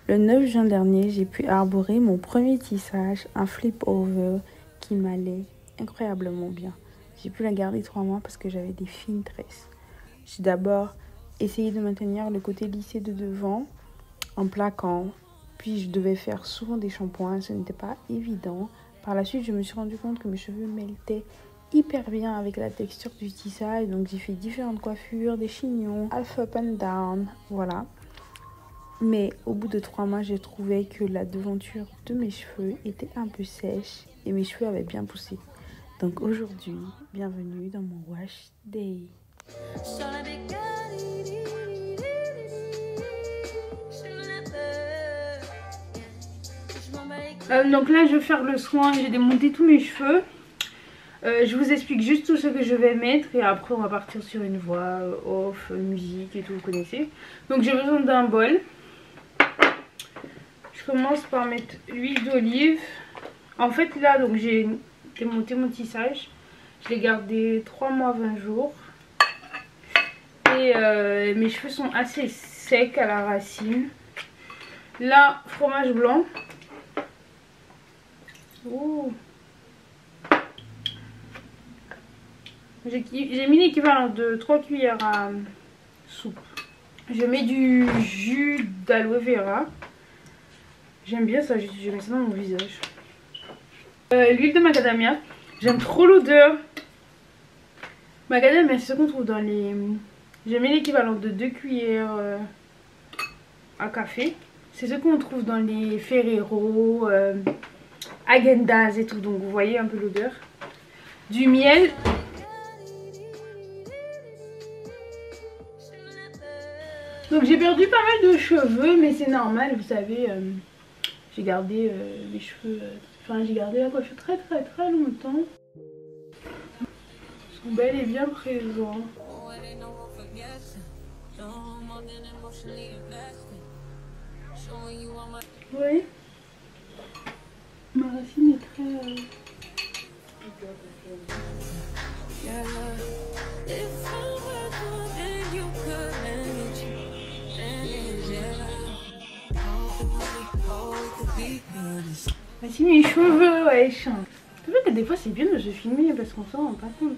Le 9 juin dernier, j'ai pu arborer mon premier tissage, un flip-over qui m'allait incroyablement bien. J'ai pu la garder 3 mois parce que j'avais des fines tresses. J'ai d'abord essayé de maintenir le côté lissé de devant en plaquant, puis je devais faire souvent des shampoings, ce n'était pas évident. Par la suite, je me suis rendu compte que mes cheveux mêlaient hyper bien avec la texture du tissage, donc j'ai fait différentes coiffures, des chignons, half up and down, voilà. Mais au bout de 3 mois, j'ai trouvé que la devanture de mes cheveux était un peu sèche et mes cheveux avaient bien poussé. Donc aujourd'hui, bienvenue dans mon wash day. Donc là, je vais faire le soin, j'ai démonté tous mes cheveux. Je vous explique juste tout ce que je vais mettre et après on va partir sur une voix off, musique et tout, vous connaissez. Donc j'ai besoin d'un bol. Je commence par mettre l'huile d'olive. En fait là, donc j'ai démonté mon tissage. Je l'ai gardé 3 mois 20 jours. Et mes cheveux sont assez secs à la racine. Là, fromage blanc. Ouh. J'ai mis l'équivalent de 3 cuillères à soupe. Je mets du jus d'aloe vera. J'aime bien ça, je mets ça dans mon visage. L'huile de macadamia. J'aime trop l'odeur. Macadamia, c'est ce qu'on trouve dans les... J'ai mis l'équivalent de 2 cuillères à café. C'est ce qu'on trouve dans les Ferrero, Häagen-Dazs et tout. Donc vous voyez un peu l'odeur. Du miel. Donc j'ai perdu pas mal de cheveux, mais c'est normal, vous savez, j'ai gardé les cheveux, j'ai gardé la coiffure très longtemps. Ils sont bel et bien présents. Oui, ma racine est très... Voici mes cheveux, wesh. C'est vrai que des fois c'est bien de se filmer parce qu'on s'en rend pas compte.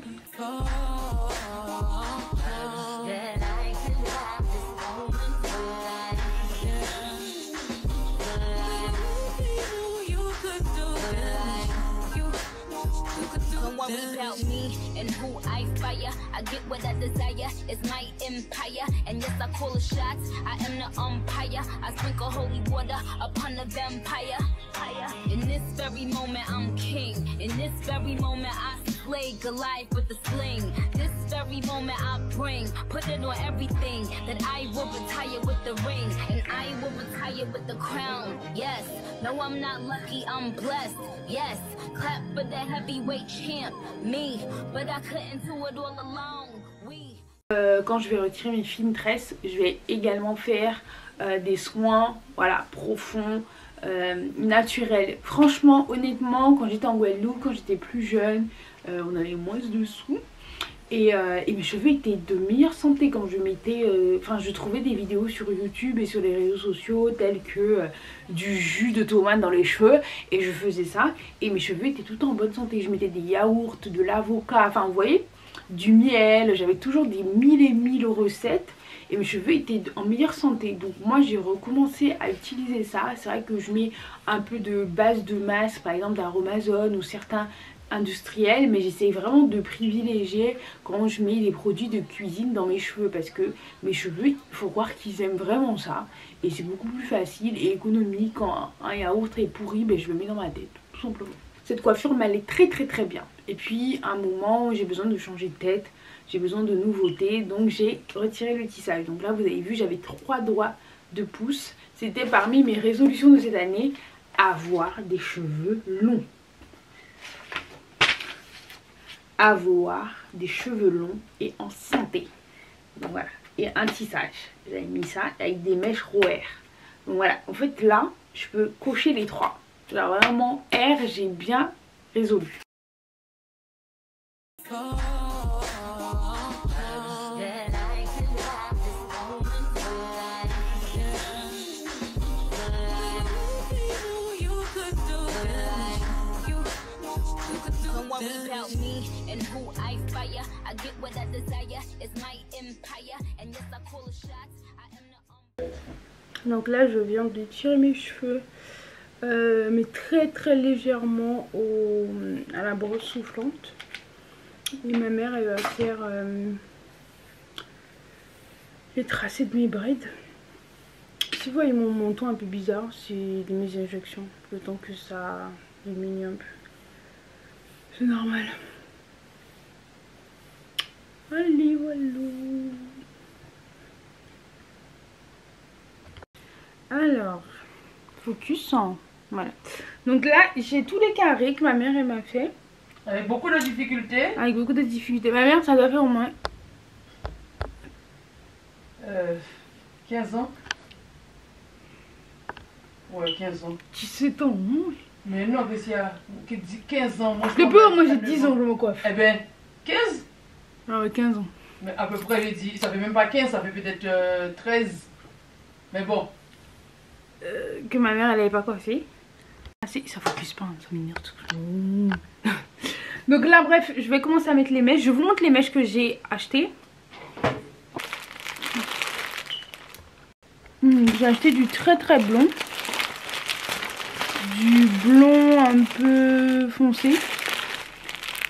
About me and who I fire, I get what I desire. It's my empire, and yes I call the shots. I am the umpire. I sprinkle holy water upon the vampire. In this very moment I'm king. In this very moment I slay Goliath with the sling. This very moment I bring, put it on everything. That I will retire with the ring, and I will retire with the crown. Yes, no I'm not lucky, I'm blessed. Yes, clap for the heavyweight champ, me, but I couldn't do it all alone. Quand je vais retirer mes fines tresses, je vais également faire des soins, voilà, profonds, naturels. Franchement, honnêtement, quand j'étais en Guadeloupe, quand j'étais plus jeune, on avait moins de sous. Et mes cheveux étaient de meilleure santé quand je mettais... je trouvais des vidéos sur YouTube et sur les réseaux sociaux tels que du jus de tomate dans les cheveux. Et je faisais ça et mes cheveux étaient tout en bonne santé. Je mettais des yaourts, de l'avocat, enfin vous voyez, du miel. J'avais toujours des mille et mille recettes. Et mes cheveux étaient en meilleure santé. Donc moi j'ai recommencé à utiliser ça. C'est vrai que je mets un peu de base de masque, par exemple d'Aromazone ou certains industriels, mais j'essaye vraiment de privilégier quand je mets des produits de cuisine dans mes cheveux, parce que mes cheveux, il faut croire qu'ils aiment vraiment ça et c'est beaucoup plus facile et économique. Quand un yaourt est pourri, ben je le mets dans ma tête tout simplement. Cette coiffure m'allait très bien, et puis à un moment j'ai besoin de changer de tête, j'ai besoin de nouveautés, donc j'ai retiré le tissage. Donc là vous avez vu, j'avais 3 doigts de pouce. C'était parmi mes résolutions de cette année, avoir des cheveux longs. Avoir des cheveux longs et en santé. Donc voilà, et un tissage, j'avais mis ça avec des mèches roer. Donc voilà, en fait là je peux cocher les 3. Genre vraiment R, j'ai bien résolu. Don't worry about me and who I fire. I get what I desire. It's my empire. And yes, I call the shots. I am the Donc là, je viens de tirer mes cheveux, mais très légèrement à la brosse soufflante. Et ma mère, elle va faire les tracés de mes braids. Si vous voyez mon menton un peu bizarre, c'est mes injections. Le temps que ça diminue un peu. C'est normal. Allez, voilà. Alors, focus. Hein. Voilà. Donc là, j'ai tous les carrés que ma mère elle m'a fait. Avec beaucoup de difficultés. Avec beaucoup de difficultés. Ma mère, ça doit faire au moins 15 ans. Ouais, 15 ans. 17 ans. Mais non, parce qu'il y a 15 ans. Moi, moi j'ai 10 ans, je me coiffe. Eh ben, 15. Ah ouais, 15 ans. Mais à peu près, j'ai dit, ça fait même pas 15, ça fait peut-être 13. Mais bon. Que ma mère, elle avait pas coiffé. Ah si, ça focus pas, ça m'énerve tout. Donc là, bref, je vais commencer à mettre les mèches. Je vous montre les mèches que j'ai achetées. J'ai acheté du très blond. Du blond un peu foncé.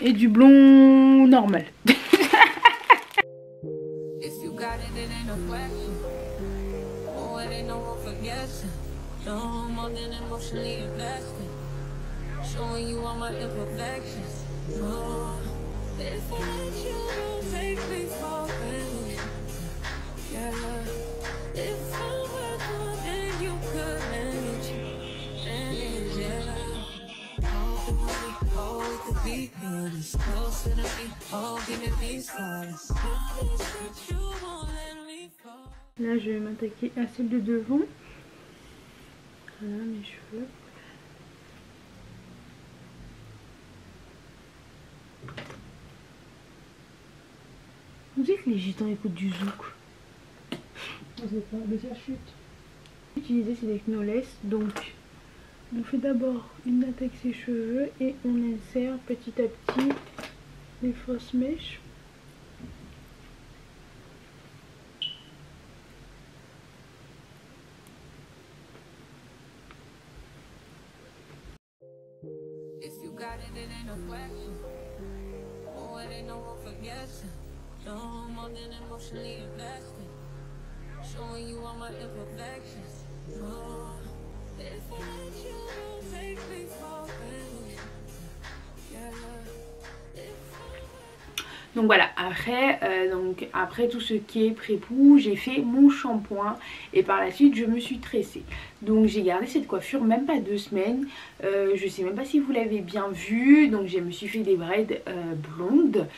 Et du blond normal. Là, je vais m'attaquer à celle de devant. Voilà mes cheveux. Vous savez que les gitans écoutent du zouk. On sait pas, mais ça chute. Utiliser c'est des knowless, donc on fait d'abord une natte avec ses cheveux et on insère petit à petit les fausses mèches. Donc voilà, après tout ce qui est pré-pou, j'ai fait mon shampoing et par la suite je me suis tressée. Donc j'ai gardé cette coiffure même pas 2 semaines, je sais même pas si vous l'avez bien vu. Donc je me suis fait des braids blondes,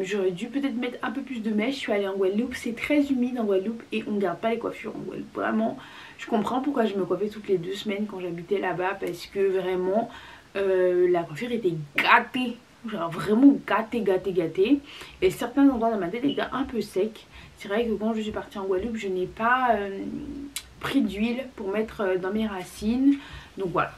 j'aurais dû peut-être mettre un peu plus de mèches. Je suis allée en Guadeloupe, c'est très humide en Guadeloupe et on ne garde pas les coiffures en Guadeloupe. Vraiment, je comprends pourquoi je me coiffais toutes les 2 semaines quand j'habitais là-bas, parce que vraiment la coiffure était gâtée. Genre vraiment gâté. Et certains endroits dans ma tête étaient un peu secs. C'est vrai que quand je suis partie en Guadeloupe, je n'ai pas pris d'huile pour mettre dans mes racines. Donc voilà.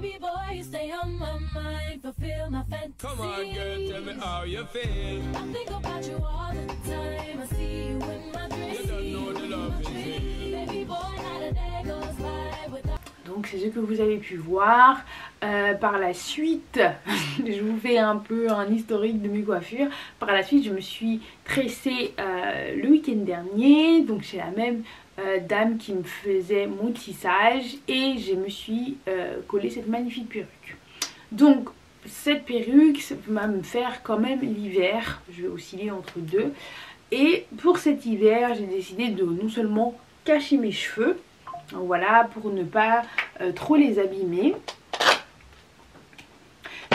baby boy, you stay on my mind, fulfill my fantasy. Come on, girl, tell me how you feel. I think about you all the time. I see you in my dreams. You don't know the love is real. Baby boy, not a day goes by without. Donc c'est ce que vous avez pu voir. Par la suite, je vous fais un peu un historique de mes coiffures. Par la suite, je me suis tressée le week-end dernier. Donc c'est la même dame qui me faisait mon tissage. Et je me suis collé cette magnifique perruque. Donc cette perruque va me faire quand même l'hiver. Je vais osciller entre deux. Et pour cet hiver, j'ai décidé de non seulement cacher mes cheveux. Voilà, pour ne pas trop les abîmer.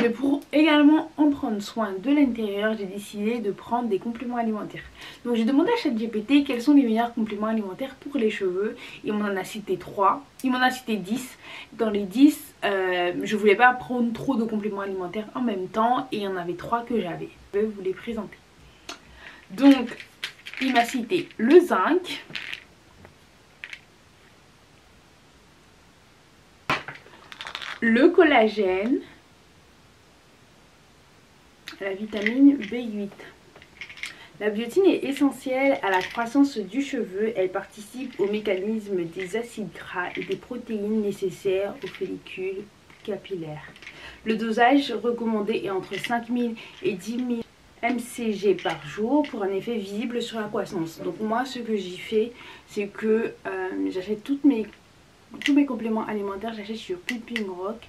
Mais pour également en prendre soin de l'intérieur, j'ai décidé de prendre des compléments alimentaires. Donc j'ai demandé à ChatGPT quels sont les meilleurs compléments alimentaires pour les cheveux. Il m'en a cité 3, il m'en a cité 10. Dans les 10, je voulais pas prendre trop de compléments alimentaires en même temps. Et il y en avait 3 que j'avais. Je vais vous les présenter. Donc il m'a cité le zinc, le collagène, la vitamine B8. La biotine est essentielle à la croissance du cheveu. Elle participe au mécanisme des acides gras et des protéines nécessaires aux follicules capillaires. Le dosage recommandé est entre 5000 et 10 000 mcg par jour pour un effet visible sur la croissance. Donc moi, ce que j'y fais, c'est que j'achète tous mes compléments alimentaires, j'achète sur Clipping Rock.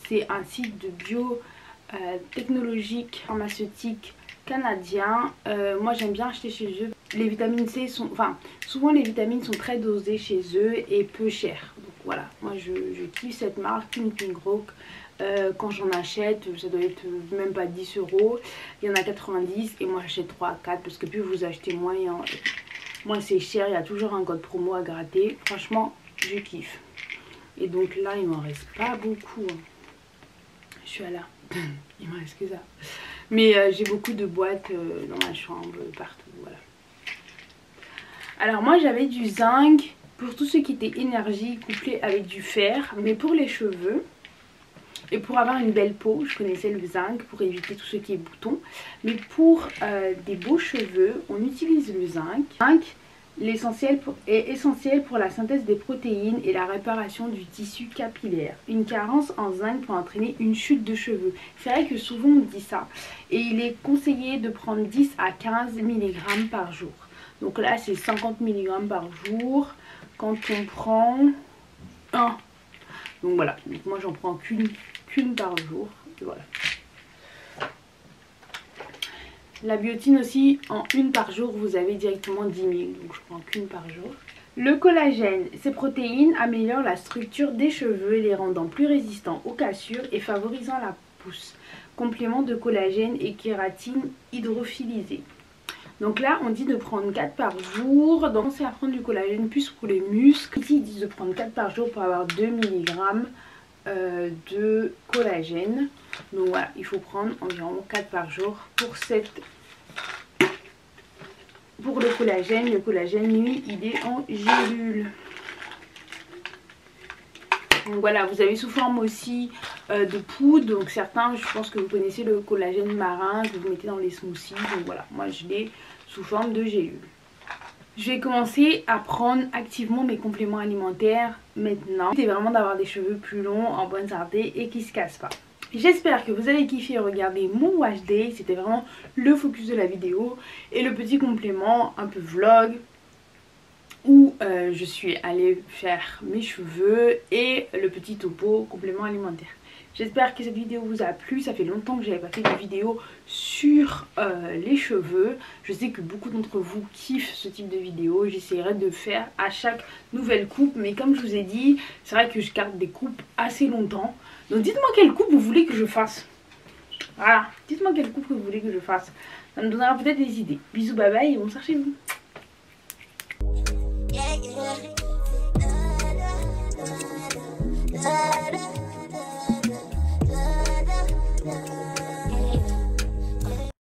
C'est un site de biotechnologique pharmaceutique canadien. Moi j'aime bien acheter chez eux. Les vitamines C sont, souvent les vitamines sont très dosées chez eux et peu chères. Donc voilà, moi je kiffe cette marque Clipping Rock. Quand j'en achète, ça doit être même pas 10 €. Il y en a 90 et moi j'achète 3 à 4 parce que plus vous achetez moins, moins c'est cher. Il y a toujours un code promo à gratter. Franchement, je kiffe. Et donc là, il m'en reste pas beaucoup. Je suis à là. Il me reste que ça. Mais j'ai beaucoup de boîtes dans ma chambre, partout. Voilà. Alors moi, j'avais du zinc pour tout ce qui était énergie couplé avec du fer. Mais pour les cheveux et pour avoir une belle peau, je connaissais le zinc pour éviter tout ce qui est boutons. Mais pour des beaux cheveux, on utilise le zinc. L'essentiel est essentiel pour la synthèse des protéines et la réparation du tissu capillaire. Une carence en zinc peut entraîner une chute de cheveux. C'est vrai que souvent on dit ça. Et il est conseillé de prendre 10 à 15 mg par jour. Donc là c'est 50 mg par jour quand on prend 1. Donc voilà, donc moi j'en prends qu'une par jour. Et voilà. La biotine aussi, en une par jour, vous avez directement 10 000. Donc je prends qu'une par jour. Le collagène, ces protéines améliorent la structure des cheveux, les rendant plus résistants aux cassures et favorisant la pousse. Complément de collagène et kératine hydrophilisée. Donc là, on dit de prendre 4 par jour. Donc c'est à prendre du collagène plus pour les muscles. Ici, ils disent de prendre 4 par jour pour avoir 2 mg de collagène. Donc voilà, il faut prendre environ 4 par jour pour le collagène. Le collagène, lui, il est en gélule. Donc voilà, vous avez sous forme aussi de poudre. Donc certains, je pense que vous connaissez le collagène marin que vous mettez dans les smoothies. Donc voilà, moi je l'ai sous forme de gélule. Je vais commencer à prendre activement mes compléments alimentaires maintenant. C'est vraiment d'avoir des cheveux plus longs, en bonne santé et qui ne se cassent pas. J'espère que vous avez kiffé regarder mon wash day. C'était vraiment le focus de la vidéo. Et le petit complément, un peu vlog, où je suis allée faire mes cheveux. Et le petit topo complément alimentaire. J'espère que cette vidéo vous a plu. Ça fait longtemps que j'avais pas fait de vidéo sur les cheveux. Je sais que beaucoup d'entre vous kiffent ce type de vidéo. J'essaierai de faire à chaque nouvelle coupe. Mais comme je vous ai dit, c'est vrai que je garde des coupes assez longtemps. Donc dites-moi quelle coupe vous voulez que je fasse. Voilà, dites-moi quelle coupe que vous voulez que je fasse. Ça me donnera peut-être des idées. Bisous, bye bye et bonsoir chez vous.